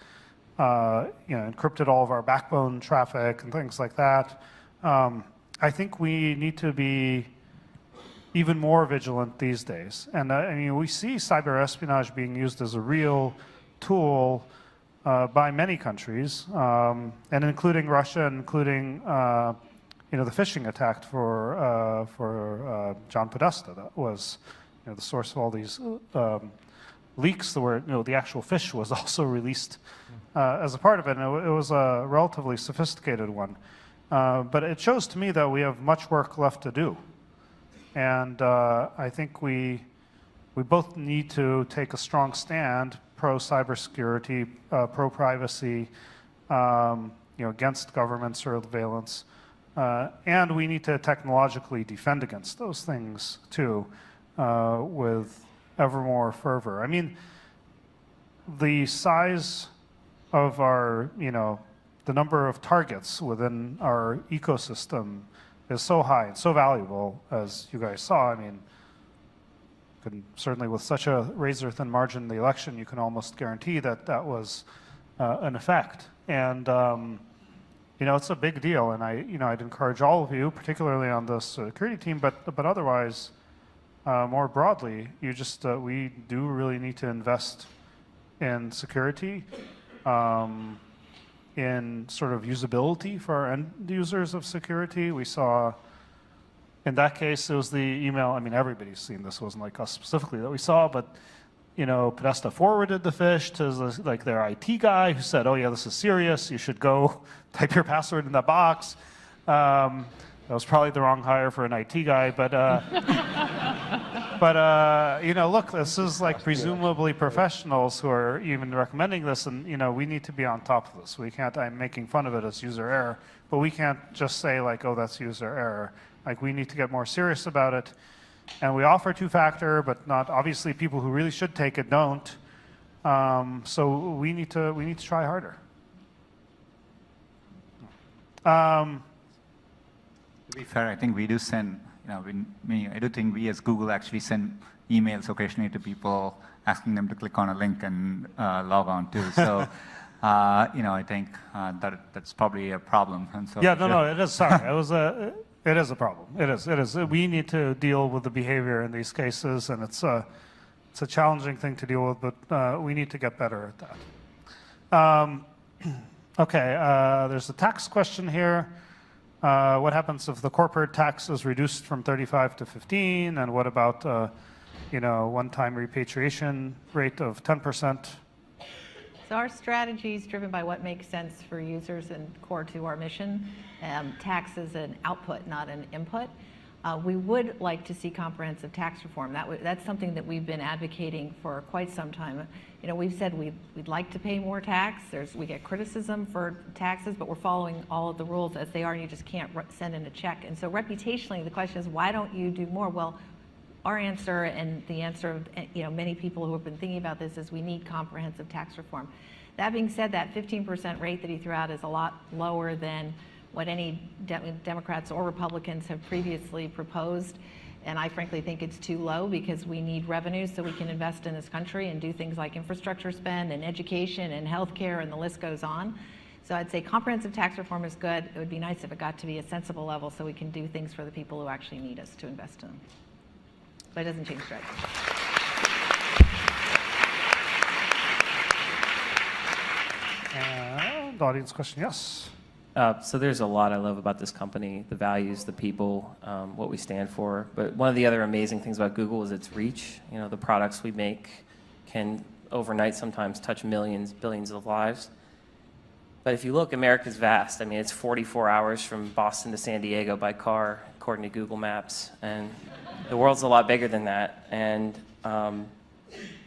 A: encrypted all of our backbone traffic and things like that. I think we need to be even more vigilant these days. And we see cyber espionage being used as a real tool by many countries, and including Russia, including the phishing attack for John Podesta. That was the source of all these leaks. Where the actual fish was also released as a part of it, and it was a relatively sophisticated one. But it shows to me that we have much work left to do. And I think we both need to take a strong stand pro cybersecurity, pro privacy, against government surveillance, and we need to technologically defend against those things too, with ever more fervor. I mean, the size of our, the number of targets within our ecosystem is so high and so valuable, as you guys saw. I mean, certainly with such a razor-thin margin in the election, you can almost guarantee that that was an effect. And it's a big deal. And I'd encourage all of you, particularly on the security team, but otherwise, more broadly, we do really need to invest in security, in sort of usability for our end users of security. We saw, in that case, it was the email. I mean, everybody's seen this. It wasn't like us specifically that we saw, but Podesta forwarded the fish to their IT guy who said, "Oh yeah, this is serious. You should go type your password in that box." That was probably the wrong hire for an IT guy, but look, this is like presumably professionals who are even recommending this, and we need to be on top of this. We can't. I'm making fun of it as user error, but we can't just say like, "Oh, that's user error." Like, we need to get more serious about it, and we offer two-factor, but not obviously people who really should take it don't. So we need to try harder.
B: To be fair, I think we do send, I do think we as Google actually send emails occasionally to people asking them to click on a link and log on too. So, I think that's probably a problem. And so
A: yeah, no, it is. Sorry, it is a problem. It is. We need to deal with the behavior in these cases, and it's a challenging thing to deal with, but we need to get better at that. Okay, there's a tax question here. What happens if the corporate tax is reduced from 35 to 15? And what about, one-time repatriation rate of 10%?
L: So our strategy is driven by what makes sense for users and core to our mission. Tax is an output, not an input. We would like to see comprehensive tax reform. That's something that we've been advocating for quite some time. We've said we'd like to pay more tax. We get criticism for taxes, but we're following all of the rules as they are, and you just can't send in a check. And so reputationally, the question is, why don't you do more? Well, our answer, and the answer of many people who have been thinking about this, is we need comprehensive tax reform. That being said, that 15% rate that he threw out is a lot lower than what any Democrats or Republicans have previously proposed. And I frankly think it's too low, because we need revenues so we can invest in this country and do things like infrastructure spend and education and healthcare, and the list goes on. So I'd say comprehensive tax reform is good. It would be nice if it got to be a sensible level so we can do things for the people who actually need us to invest in them. But it doesn't change strategy.
A: And audience question, yes?
M: So there's a lot I love about this company, the values, the people, what we stand for. But one of the other amazing things about Google is its reach. The products we make can overnight sometimes touch millions, billions of lives. But if you look, America's vast. I mean, it's 44 hours from Boston to San Diego by car, according to Google Maps. And the world's a lot bigger than that. And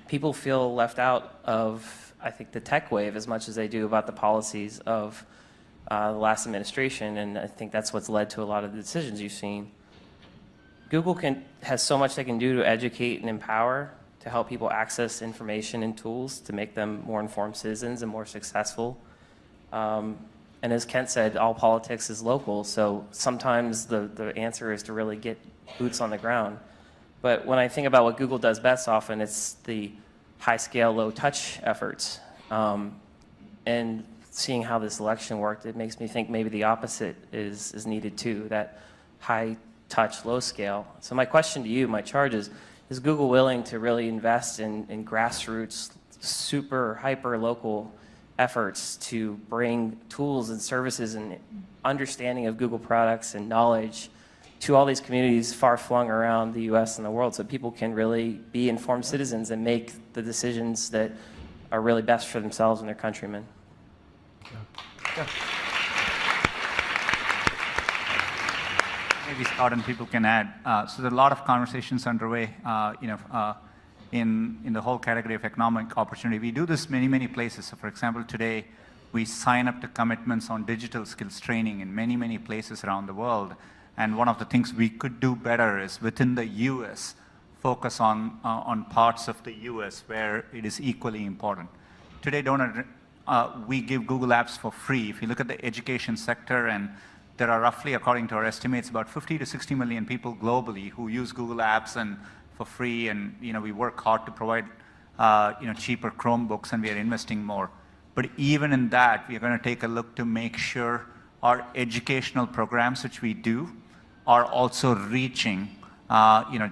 M: people feel left out of, I think, the tech wave as much as they do about the policies of the last administration, and I think that's what's led to a lot of the decisions you've seen. Google has so much they can do to educate and empower, to help people access information and tools to make them more informed citizens and more successful. And as Kent said, all politics is local, so sometimes the answer is to really get boots on the ground. But when I think about what Google does best often, it's the high-scale, low-touch efforts. And seeing how this election worked, it makes me think maybe the opposite is needed too, that high-touch, low-scale. So my question to you, my charge is Google willing to really invest in grassroots, super, hyper-local efforts to bring tools and services and understanding of Google products and knowledge to all these communities far-flung around the US and the world so people can really be informed citizens and make the decisions that are really best for themselves and their countrymen?
B: Yeah. Maybe Scott and people can add. So there are a lot of conversations underway, in the whole category of economic opportunity. We do this many places. So for example, today we sign up to commitments on digital skills training in many places around the world. And one of the things we could do better is within the US, focus on parts of the US where it is equally important. Today, we give Google Apps for free. If you look at the education sector, and there are roughly, according to our estimates, about 50 to 60 million people globally who use Google Apps and for free, and we work hard to provide cheaper Chromebooks, and we are investing more. But even in that, we are going to take a look to make sure our educational programs, which we do, are also reaching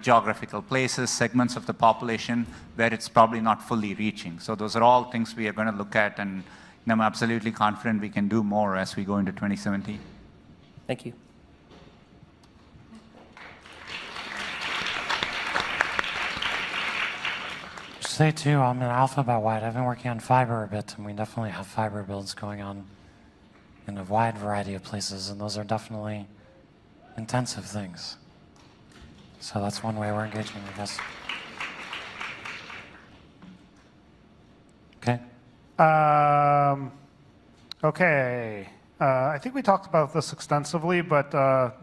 B: geographical places, segments of the population where it's probably not fully reaching. So those are all things we are going to look at, and I'm absolutely confident we can do more as we go into 2017.
M: Thank you.
F: Say too, I'm in Alphabet Wide. I've been working on fiber a bit, and we definitely have fiber builds going on in a wide variety of places, and those are definitely intensive things. So that's one way we're engaging, I guess. Okay.
A: Okay. I think we talked about this extensively, but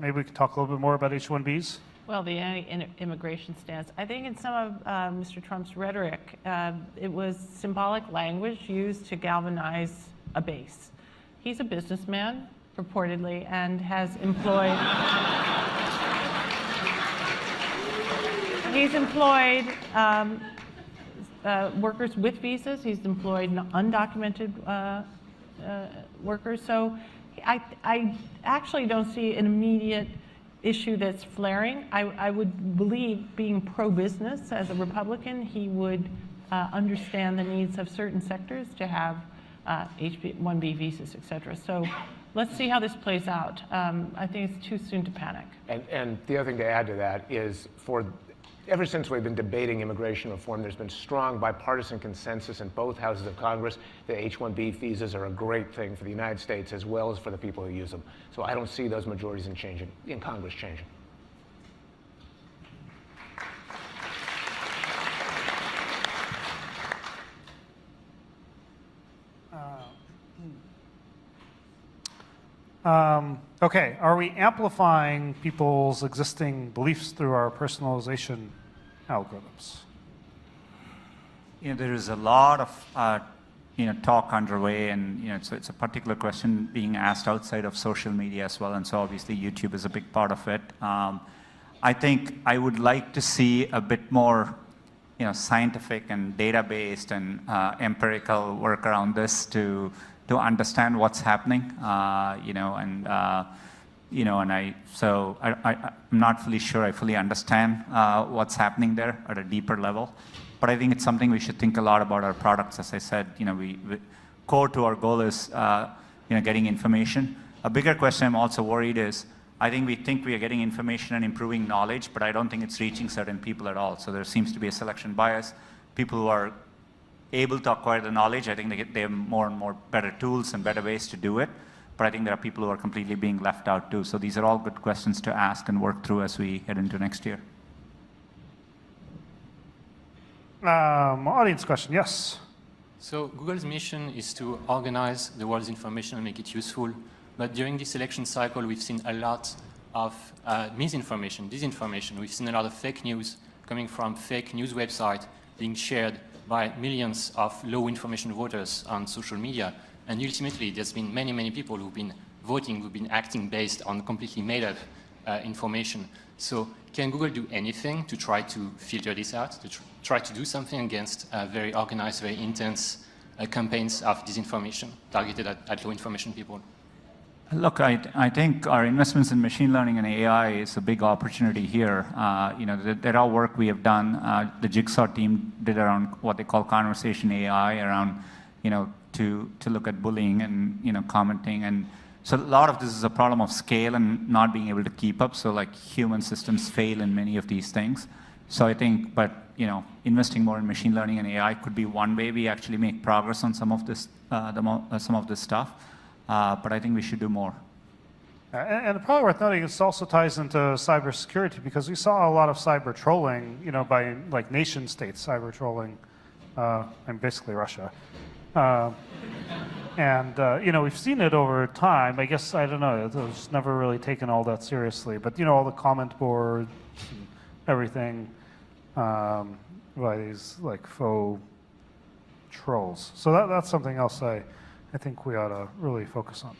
A: maybe we can talk a little bit more about H-1Bs.
E: Well, the anti-immigration stance. I think in some of Mr. Trump's rhetoric, it was symbolic language used to galvanize a base. He's a businessman, purportedly, and has employed workers with visas. He's employed undocumented workers. So I actually don't see an immediate issue that's flaring. I would believe, being pro-business as a Republican, he would understand the needs of certain sectors to have H-1B visas, et cetera. So let's see how this plays out. I think it's too soon to panic.
C: And the other thing to add to that is, ever since we've been debating immigration reform, there's been strong bipartisan consensus in both houses of Congress that H-1B visas are a great thing for the United States as well as for the people who use them. So I don't see those majorities in Congress changing.
A: Okay, are we amplifying people's existing beliefs through our personalization algorithms?
B: There is a lot of talk underway, and it's a particular question being asked outside of social media as well, and so obviously YouTube is a big part of it. I think I would like to see a bit more scientific and data-based and empirical work around this to understand what's happening, I'm not fully sure I fully understand what's happening there at a deeper level. But I think it's something we should think a lot about our products. As I said, core to our goal is getting information. A bigger question I'm also worried is, I think we are getting information and improving knowledge, but I don't think it's reaching certain people at all. So there seems to be a selection bias. People who are able to acquire the knowledge, I think they have more and more better tools and better ways to do it. But I think there are people who are completely being left out too. So these are all good questions to ask and work through as we head into next year.
A: Audience question, yes.
N: So Google's mission is to organize the world's information and make it useful. But during this election cycle, we've seen a lot of misinformation, disinformation. We've seen a lot of fake news coming from fake news websites being shared by millions of low information voters on social media. And ultimately, there's been many, many people who've been voting, who've been acting based on completely made up information. So can Google do anything to try to filter this out, to try to do something against very organized, very intense campaigns of disinformation targeted at low information people?
B: Look, I think our investments in machine learning and AI is a big opportunity here. There are work we have done. The Jigsaw team did around what they call conversation AI, around, to look at bullying and, commenting. And so a lot of this is a problem of scale and not being able to keep up. So like human systems fail in many of these things. So I think, but investing more in machine learning and AI could be one way we actually make progress on some of this, some of this stuff. But I think we should do more.
A: And probably worth noting, this also ties into cybersecurity, because we saw a lot of cyber trolling, by like nation states cyber trolling, and basically Russia. We've seen it over time. I guess, I don't know, it was never really taken all that seriously. But, all the comment boards and everything by these like faux trolls. So that's something else I think we ought to really focus on.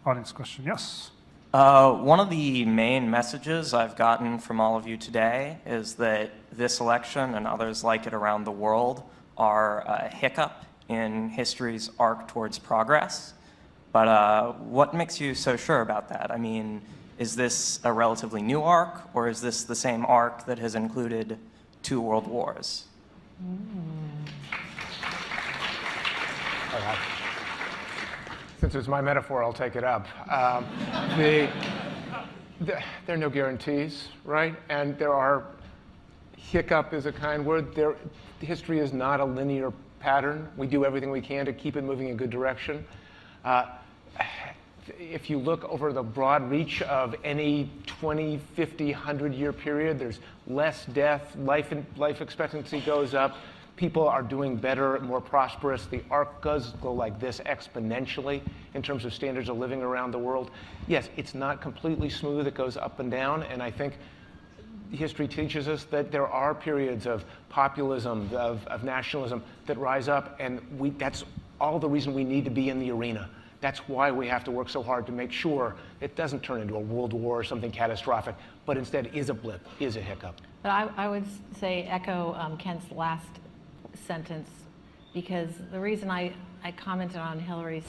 A: Audience question, yes?
O: One of the main messages I've gotten from all of you today is that this election and others like it around the world are a hiccup in history's arc towards progress. But what makes you so sure about that? I mean, is this a relatively new arc, or is this the same arc that has included 2 world wars?
C: Since it's my metaphor, I'll take it up. There are no guarantees, right? And there are, hiccup is a kind word. History is not a linear pattern. We do everything we can to keep it moving in a good direction. If you look over the broad reach of any 20, 50, 100-year period, there's less death, life expectancy goes up, people are doing better, more prosperous. The arc does go like this exponentially in terms of standards of living around the world. Yes, it's not completely smooth. It goes up and down. And I think history teaches us that there are periods of populism, of nationalism that rise up. And that's all the reason we need to be in the arena. That's why we have to work so hard to make sure it doesn't turn into a world war or something catastrophic, but instead is a blip, is a hiccup.
L: But I would say echo Kent's last sentence, because the reason I commented on Hillary's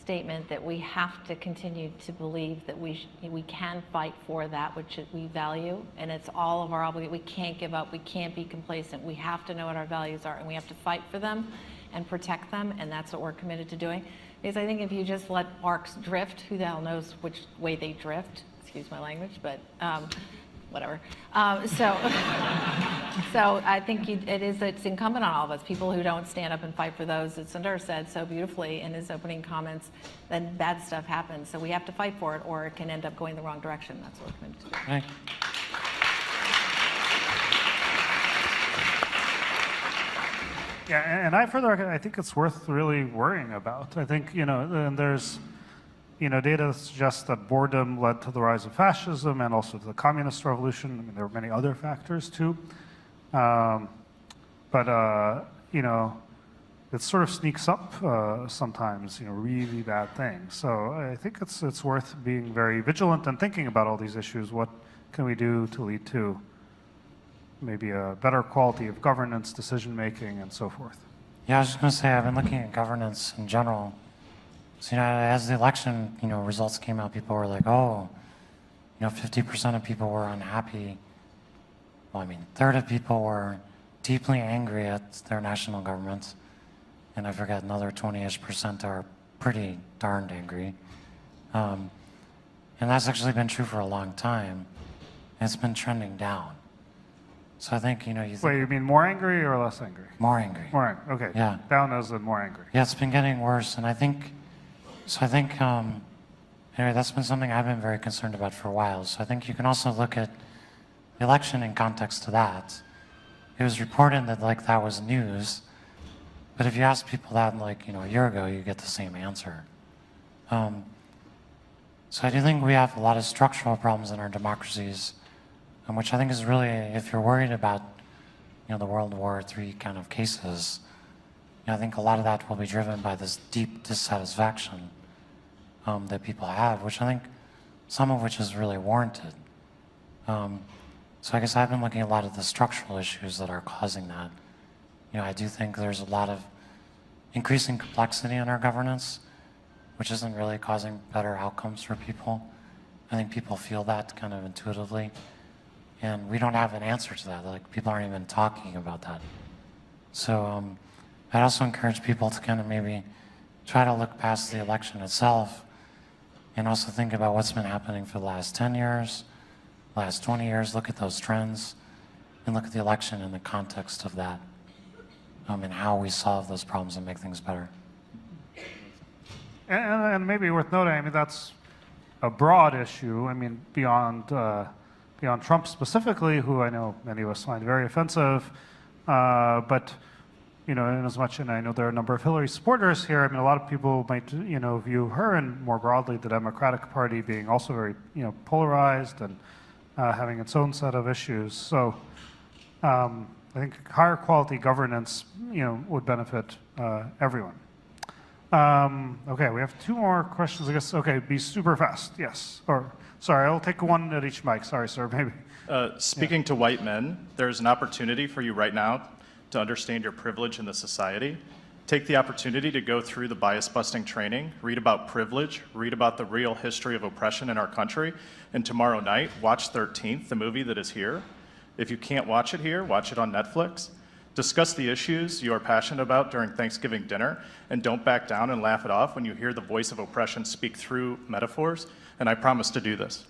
L: statement that we have to continue to believe that we can fight for that which we value, and it's all of our obligation. We can't give up. We can't be complacent. We have to know what our values are, and we have to fight for them and protect them, and that's what we're committed to doing. Because I think if you just let arcs drift, who the hell knows which way they drift? Excuse my language, but whatever. So I think it's incumbent on all of us, people who don't stand up and fight for those, as Sundar said so beautifully in his opening comments, then bad stuff happens. So we have to fight for it, or it can end up going the wrong direction. That's what we're committed to do.
F: Right.
A: Yeah, and I think it's worth really worrying about. I think, and there's, data that suggests that boredom led to the rise of fascism and also to the communist revolution. I mean, there were many other factors too. It sort of sneaks up sometimes, really bad things. So I think it's worth being very vigilant and thinking about all these issues. What can we do to lead to maybe a better quality of governance, decision-making, and so forth?
F: Yeah, I was just going to say, I've been looking at governance in general. So, as the election, results came out, people were like, oh, 50% of people were unhappy. Well, I mean, a third of people were deeply angry at their national governments. And I forget, another 20-ish% are pretty darned angry. And that's actually been true for a long time. And it's been trending down. So I think,
A: Wait, you mean more angry or less angry?
F: More angry.
A: More angry, okay.
F: Yeah.
A: Down as in more angry.
F: Yeah, it's been getting worse. And I think, anyway, that's been something I've been very concerned about for a while. So I think you can also look at the election in context to that. It was reported that, that was news. But if you ask people that, a year ago, you get the same answer. So I do think we have a lot of structural problems in our democracies, which I think is really, if you're worried about the World War III kind of cases, I think a lot of that will be driven by this deep dissatisfaction that people have, which I think some of which is really warranted. So I guess I've been looking at a lot of the structural issues that are causing that. I do think there's a lot of increasing complexity in our governance, which isn't really causing better outcomes for people. I think people feel that kind of intuitively, and we don't have an answer to that. Like, people aren't even talking about that. So I'd also encourage people to kind of maybe try to look past the election itself and also think about what's been happening for the last 10 years, last 20 years, look at those trends, and look at the election in the context of that, and how we solve those problems and make things better.
A: And maybe worth noting, I mean, that's a broad issue. I mean, beyond Trump specifically, who I know many of us find very offensive, but in as much, and I know there are a number of Hillary supporters here, I mean, a lot of people might, view her and more broadly the Democratic Party being also very, polarized and having its own set of issues. So I think higher quality governance, would benefit everyone. Okay, we have 2 more questions, I guess. Okay, be super fast, yes. Or, sorry, I'll take one at each mic. Sorry, sir, maybe.
P: Speaking to white men, there's an opportunity for you right now to understand your privilege in the society. Take the opportunity to go through the bias-busting training, read about privilege, read about the real history of oppression in our country, and tomorrow night, watch 13th, the movie that is here. If you can't watch it here, watch it on Netflix. Discuss the issues you are passionate about during Thanksgiving dinner, and don't back down and laugh it off when you hear the voice of oppression speak through metaphors, and I promise to do this.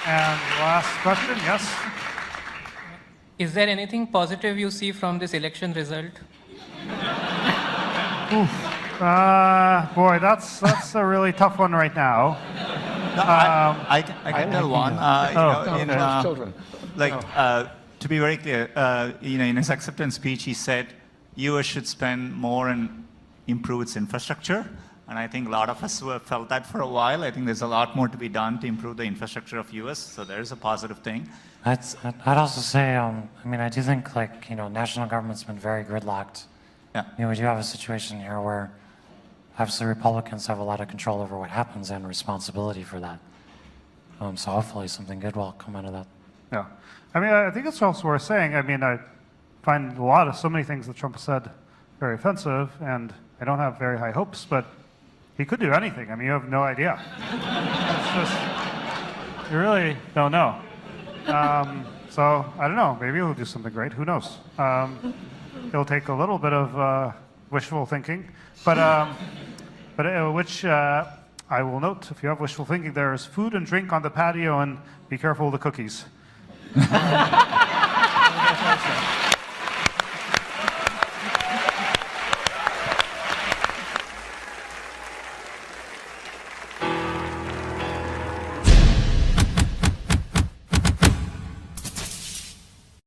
A: And last question, yes?
Q: Is there anything positive you see from this election result?
A: Boy, that's a really tough one right now.
B: No, I can tell one.
C: Children.
B: To be very clear, in his acceptance speech, he said, US should spend more and improve its infrastructure. And I think a lot of us who have felt that for a while. I think there's a lot more to be done to improve the infrastructure of US, so there's a positive thing.
F: I'd also say, I do think, national government's been very gridlocked.
B: Yeah.
F: We do have a situation here where obviously Republicans have a lot of control over what happens and responsibility for that. So hopefully something good will come out of that.
A: Yeah. I mean, I think it's also worth saying, I mean, I find so many things that Trump said very offensive, and I don't have very high hopes, but he could do anything. I mean, you have no idea. It's just, you really don't know. So I don't know, maybe he'll do something great, who knows? It'll take a little bit of wishful thinking, but which I will note, if you have wishful thinking, there is food and drink on the patio, and be careful of the cookies.